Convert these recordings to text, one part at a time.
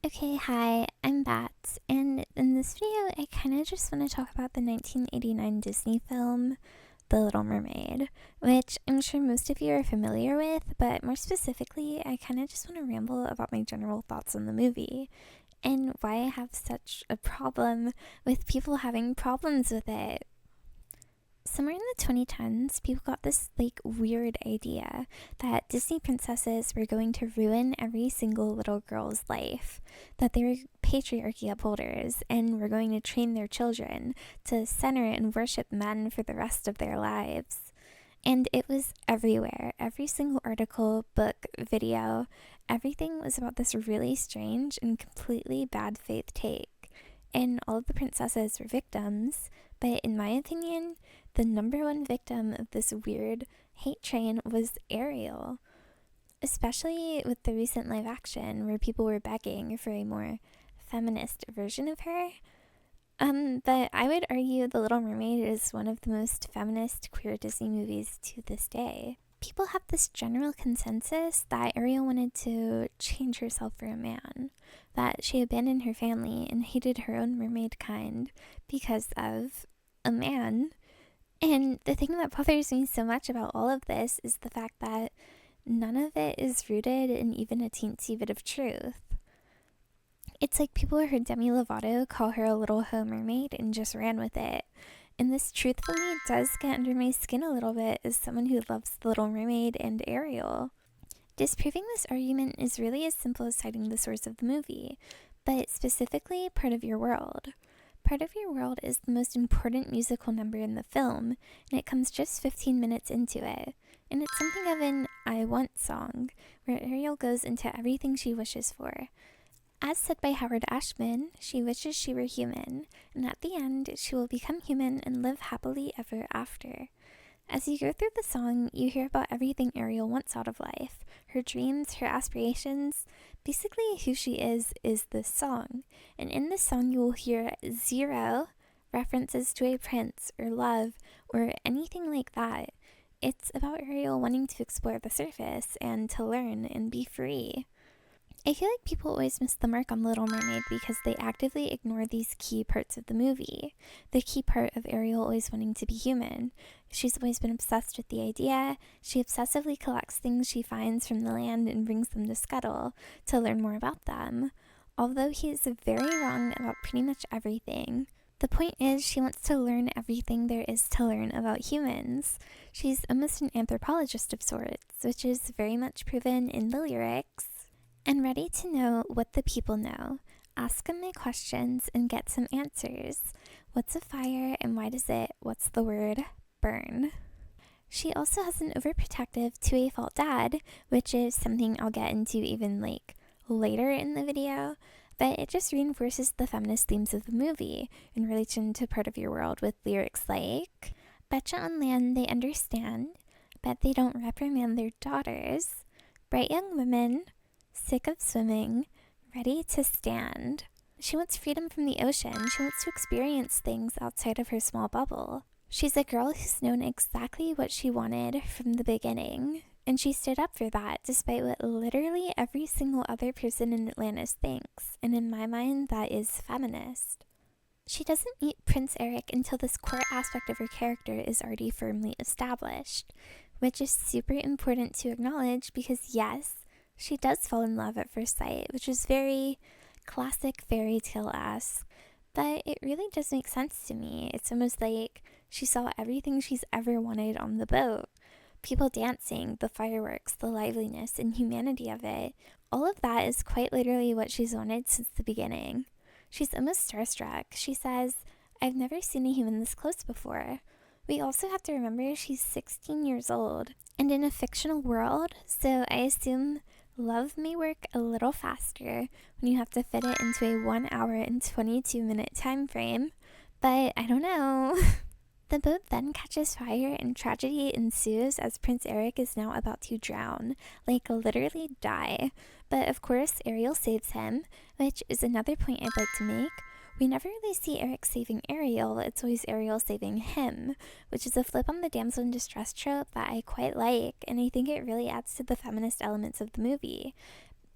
Okay, hi, I'm Bats, and in this video, I kind of just want to talk about the 1989 Disney film, The Little Mermaid, which I'm sure most of you are familiar with, but more specifically, I kind of just want to ramble about my general thoughts on the movie, and why I have such a problem with people having problems with it. Somewhere in the 2010s, people got this weird idea that Disney princesses were going to ruin every single little girl's life, that they were patriarchy upholders and were going to train their children to center and worship men for the rest of their lives. And it was everywhere. Every single article, book, video, everything was about this really strange and completely bad faith take. And all of the princesses were victims, but in my opinion, the number one victim of this weird hate train was Ariel, especially with the recent live action where people were begging for a more feminist version of her. But I would argue The Little Mermaid is one of the most feminist queer Disney movies to this day. People have this general consensus that Ariel wanted to change herself for a man, that she abandoned her family and hated her own mermaid kind because of a man. And the thing that bothers me so much about all of this is the fact that none of it is rooted in even a teensy bit of truth. It's like people heard Demi Lovato call her a little hoe mermaid and just ran with it. And this truthfully does get under my skin a little bit as someone who loves The Little Mermaid and Ariel. Disproving this argument is really as simple as citing the source of the movie, but specifically Part of Your World. Part of Your World is the most important musical number in the film, and it comes just 15 minutes into it. And it's something of an I want song, where Ariel goes into everything she wishes for. As said by Howard Ashman, she wishes she were human, and at the end, she will become human and live happily ever after. As you go through the song, you hear about everything Ariel wants out of life, her dreams, her aspirations. Basically, who she is this song. And in this song, you will hear zero references to a prince or love or anything like that. It's about Ariel wanting to explore the surface and to learn and be free. I feel like people always miss the mark on Little Mermaid because they actively ignore these key parts of the movie. The key part of Ariel always wanting to be human. She's always been obsessed with the idea. She obsessively collects things she finds from the land and brings them to Scuttle to learn more about them. Although he is very wrong about pretty much everything. The point is, she wants to learn everything there is to learn about humans. She's almost an anthropologist of sorts, which is very much proven in the lyrics. And ready to know what the people know. Ask them my questions and get some answers. What's a fire and why does it, what's the word, burn? She also has an overprotective to-a-fault dad, which is something I'll get into even later in the video, but it just reinforces the feminist themes of the movie in relation to Part of Your World with lyrics like, betcha on land they understand, bet they don't reprimand their daughters, bright young women, sick of swimming, ready to stand. She wants freedom from the ocean. She wants to experience things outside of her small bubble. She's a girl who's known exactly what she wanted from the beginning, and she stood up for that despite what literally every single other person in Atlantis thinks, and in my mind, that is feminist. She doesn't meet Prince Eric until this core aspect of her character is already firmly established, which is super important to acknowledge because yes, she does fall in love at first sight, which is very classic fairy tale-esque, but it really does make sense to me. It's almost like she saw everything she's ever wanted on the boat. People dancing, the fireworks, the liveliness and humanity of it. All of that is quite literally what she's wanted since the beginning. She's almost starstruck. She says, I've never seen a human this close before. We also have to remember she's 16 years old and in a fictional world, so I assume love may work a little faster when you have to fit it into a 1 hour and 22-minute time frame, but I don't know. The boat then catches fire and tragedy ensues as Prince Eric is now about to drown, literally die. But of course, Ariel saves him, which is another point I'd like to make. We never really see Eric saving Ariel, it's always Ariel saving him, which is a flip on the damsel in distress trope that I quite like, and I think it really adds to the feminist elements of the movie.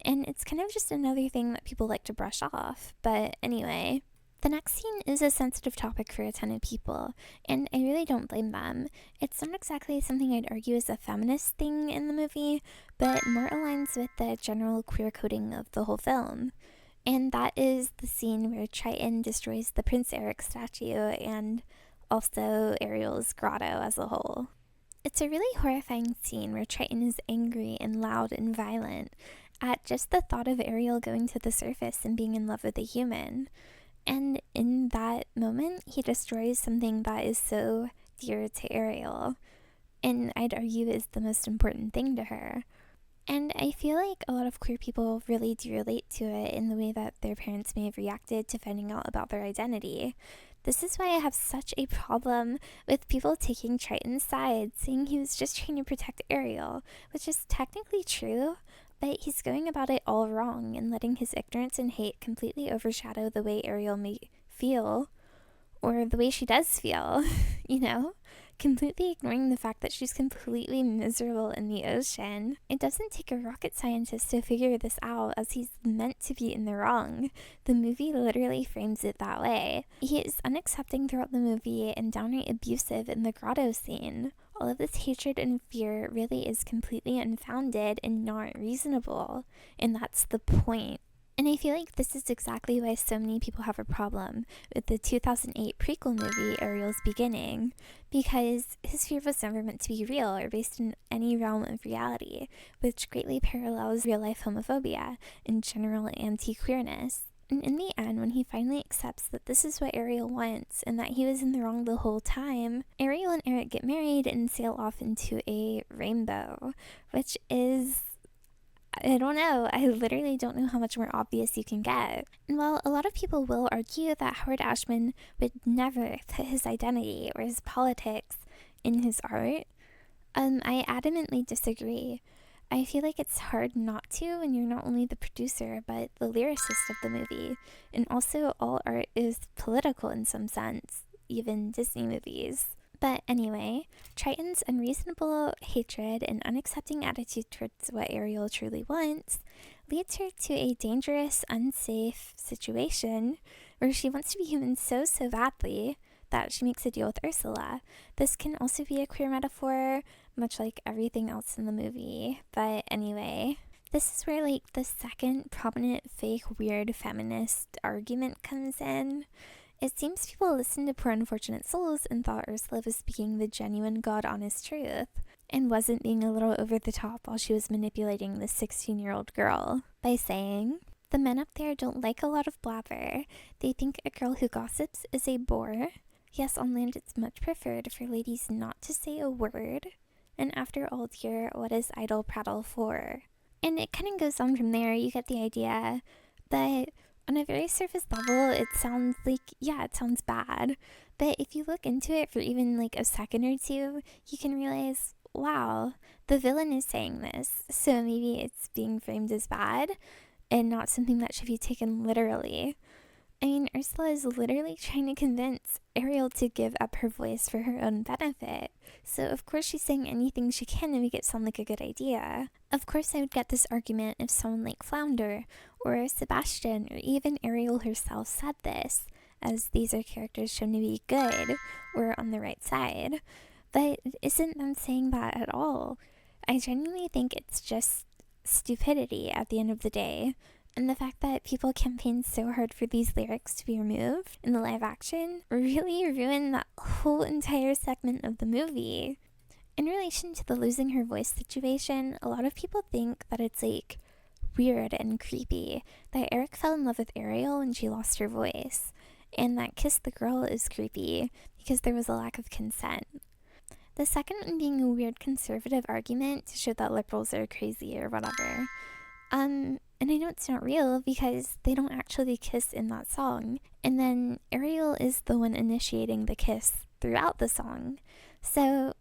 And it's kind of just another thing that people like to brush off. But anyway, the next scene is a sensitive topic for a ton of people, and I really don't blame them. It's not exactly something I'd argue is a feminist thing in the movie, but more aligns with the general queer coding of the whole film. And that is the scene where Triton destroys the Prince Eric statue and also Ariel's grotto as a whole. It's a really horrifying scene where Triton is angry and loud and violent at just the thought of Ariel going to the surface and being in love with a human. And in that moment, he destroys something that is so dear to Ariel, and I'd argue is the most important thing to her. And I feel like a lot of queer people really do relate to it in the way that their parents may have reacted to finding out about their identity. This is why I have such a problem with people taking Triton's side, saying he was just trying to protect Ariel, which is technically true, but he's going about it all wrong and letting his ignorance and hate completely overshadow the way Ariel may feel, or the way she does feel, you know? Completely ignoring the fact that she's completely miserable in the ocean. It doesn't take a rocket scientist to figure this out, as he's meant to be in the wrong. The movie literally frames it that way. He is unaccepting throughout the movie and downright abusive in the grotto scene. All of this hatred and fear really is completely unfounded and not reasonable, and that's the point. And I feel like this is exactly why so many people have a problem with the 2008 prequel movie Ariel's Beginning, because his fear was never meant to be real or based in any realm of reality, which greatly parallels real-life homophobia and general anti-queerness. And in the end, when he finally accepts that this is what Ariel wants and that he was in the wrong the whole time, Ariel and Eric get married and sail off into a rainbow, which is, I don't know. I literally don't know how much more obvious you can get. And while a lot of people will argue that Howard Ashman would never put his identity or his politics in his art, I adamantly disagree. I feel like it's hard not to when you're not only the producer but the lyricist of the movie. And also, all art is political in some sense, even Disney movies. But anyway, Triton's unreasonable hatred and unaccepting attitude towards what Ariel truly wants leads her to a dangerous, unsafe situation where she wants to be human so badly that she makes a deal with Ursula. This can also be a queer metaphor, much like everything else in the movie. But anyway, this is where like the second prominent fake weird feminist argument comes in. It seems people listened to Poor Unfortunate Souls and thought Ursula was speaking the genuine God-honest truth and wasn't being a little over the top while she was manipulating this 16-year-old girl by saying, "The men up there don't like a lot of blabber. They think a girl who gossips is a bore. Yes, on land it's much preferred for ladies not to say a word. And after all, dear, what is idle prattle for?" And it kind of goes on from there. You get the idea. But on a very surface level, it sounds like, yeah, it sounds bad. But if you look into it for even like a second or two, you can realize, wow, the villain is saying this. So maybe it's being framed as bad and not something that should be taken literally. I mean, Ursula is literally trying to convince Ariel to give up her voice for her own benefit. So of course she's saying anything she can to make it sound like a good idea. Of course I would get this argument if someone like Flounder or Sebastian or even Ariel herself said this, as these are characters shown to be good or on the right side. But it isn't them saying that at all. I genuinely think it's just stupidity at the end of the day. And the fact that people campaigned so hard for these lyrics to be removed in the live action really ruined that whole entire segment of the movie. In relation to the losing her voice situation, a lot of people think that it's like weird and creepy that Eric fell in love with Ariel when she lost her voice, and that Kiss the Girl is creepy because there was a lack of consent. The second one being a weird conservative argument to show that liberals are crazy or whatever. And I know it's not real because they don't actually kiss in that song. And then Ariel is the one initiating the kiss throughout the song. So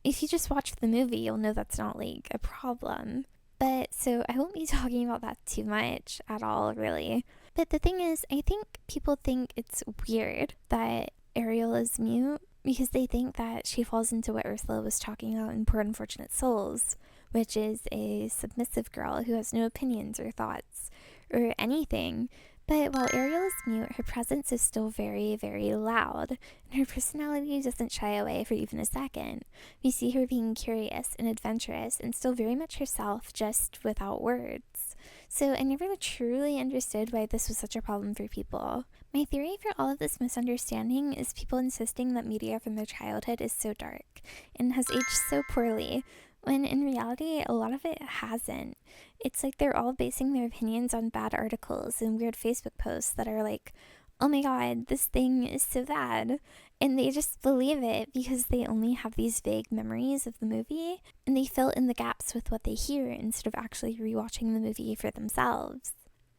if you just watch the movie, you'll know that's not like a problem. But so I won't be talking about that too much at all, really. But the thing is, I think people think it's weird that Ariel is mute because they think that she falls into what Ursula was talking about in Poor Unfortunate Souls, which is a submissive girl who has no opinions or thoughts or anything. But while Ariel is mute, her presence is still very, very loud, and her personality doesn't shy away for even a second. We see her being curious and adventurous and still very much herself, just without words. So I never truly understood why this was such a problem for people. My theory for all of this misunderstanding is people insisting that media from their childhood is so dark and has aged so poorly, when in reality, a lot of it hasn't. It's like they're all basing their opinions on bad articles and weird Facebook posts that are like, oh my god, this thing is so bad. And they just believe it because they only have these vague memories of the movie, and they fill in the gaps with what they hear instead of actually rewatching the movie for themselves.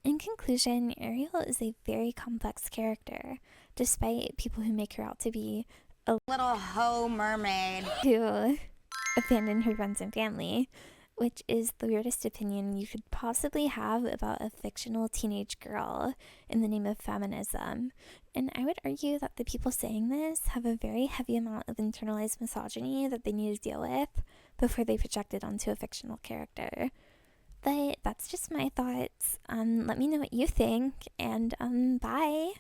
In conclusion, Ariel is a very complex character, despite people who make her out to be a little hoe mermaid who abandon her friends and family, which is the weirdest opinion you could possibly have about a fictional teenage girl in the name of feminism. And I would argue that the people saying this have a very heavy amount of internalized misogyny that they need to deal with before they project it onto a fictional character. But that's just my thoughts. Let me know what you think, and bye.